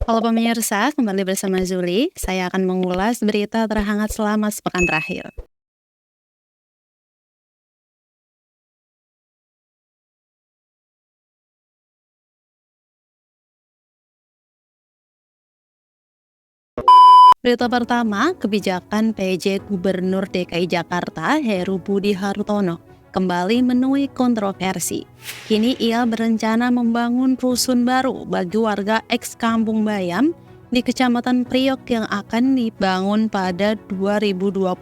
Halo pemirsa, kembali bersama Zuli. Saya akan mengulas berita terhangat selama sepekan terakhir. Berita pertama, kebijakan PJ Gubernur DKI Jakarta Heru Budi Hartono kembali menuai kontroversi. Kini ia berencana membangun rusun baru bagi warga eks Kampung Bayam di Kecamatan Priok yang akan dibangun pada 2025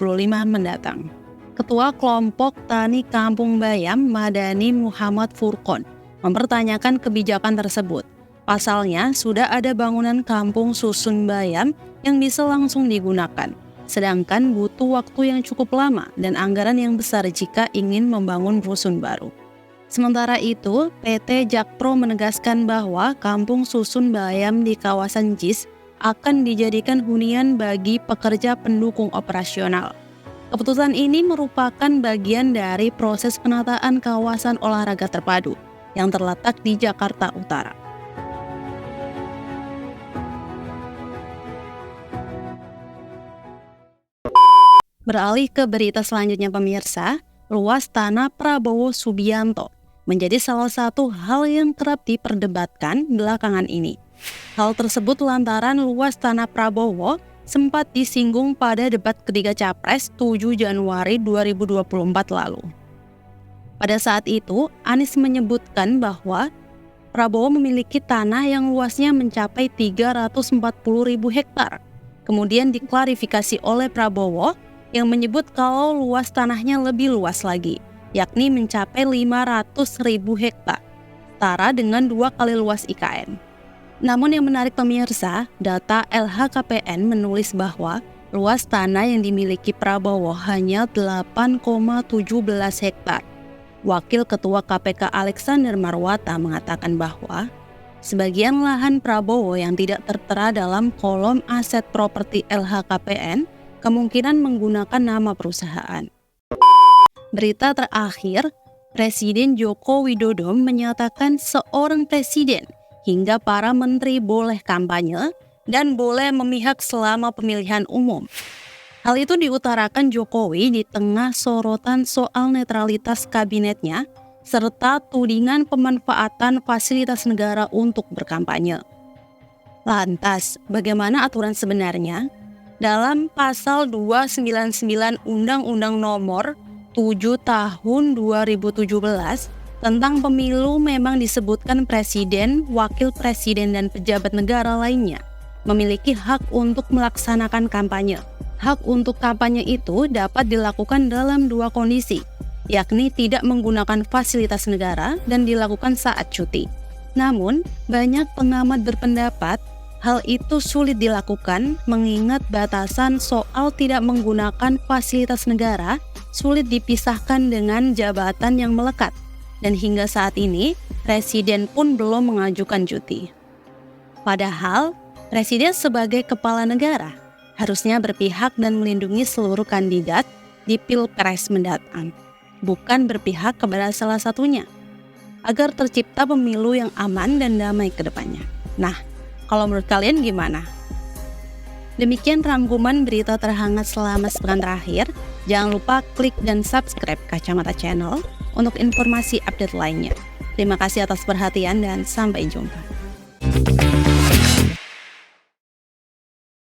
mendatang. Ketua Kelompok Tani Kampung Bayam, Madani Muhammad Furqon, mempertanyakan kebijakan tersebut. Pasalnya, sudah ada bangunan kampung susun Bayam yang bisa langsung digunakan, sedangkan butuh waktu yang cukup lama dan anggaran yang besar jika ingin membangun rusun baru. Sementara itu, PT Jakpro menegaskan bahwa kampung susun Bayam di kawasan JIS akan dijadikan hunian bagi pekerja pendukung operasional. Keputusan ini merupakan bagian dari proses penataan kawasan olahraga terpadu yang terletak di Jakarta Utara. Beralih ke berita selanjutnya pemirsa, luas tanah Prabowo Subianto menjadi salah satu hal yang kerap diperdebatkan belakangan ini. Hal tersebut lantaran luas tanah Prabowo sempat disinggung pada debat ketiga Capres 7 Januari 2024 lalu. Pada saat itu, Anies menyebutkan bahwa Prabowo memiliki tanah yang luasnya mencapai 340.000 hektar. Kemudian diklarifikasi oleh Prabowo yang menyebut kalau luas tanahnya lebih luas lagi, yakni mencapai 500.000 hektar, setara dengan 2 kali luas IKN. Namun yang menarik pemirsa, data LHKPN menulis bahwa luas tanah yang dimiliki Prabowo hanya 8,17 hektar. Wakil Ketua KPK Alexander Marwata mengatakan bahwa sebagian lahan Prabowo yang tidak tertera dalam kolom aset properti LHKPN kemungkinan menggunakan nama perusahaan. Berita terakhir, Presiden Joko Widodo menyatakan seorang presiden hingga para menteri boleh kampanye dan boleh memihak selama pemilihan umum. Hal itu diutarakan Jokowi di tengah sorotan soal netralitas kabinetnya serta tudingan pemanfaatan fasilitas negara untuk berkampanye. Lantas, bagaimana aturan sebenarnya? Dalam pasal 299 Undang-Undang Nomor 7 Tahun 2017 tentang pemilu memang disebutkan presiden, wakil presiden, dan pejabat negara lainnya memiliki hak untuk melaksanakan kampanye. Hak untuk kampanye itu dapat dilakukan dalam 2 kondisi, yakni tidak menggunakan fasilitas negara dan dilakukan saat cuti. Namun, banyak pengamat berpendapat hal itu sulit dilakukan mengingat batasan soal tidak menggunakan fasilitas negara sulit dipisahkan dengan jabatan yang melekat. Dan hingga saat ini, Presiden pun belum mengajukan cuti. Padahal, Presiden sebagai kepala negara harusnya berpihak dan melindungi seluruh kandidat di Pilpres mendatang, bukan berpihak kepada salah satunya, agar tercipta pemilu yang aman dan damai ke depannya. Nah, kalau menurut kalian gimana? Demikian rangkuman berita terhangat selama sepekan terakhir. Jangan lupa klik dan subscribe Kacamata Channel untuk informasi update lainnya. Terima kasih atas perhatian dan sampai jumpa.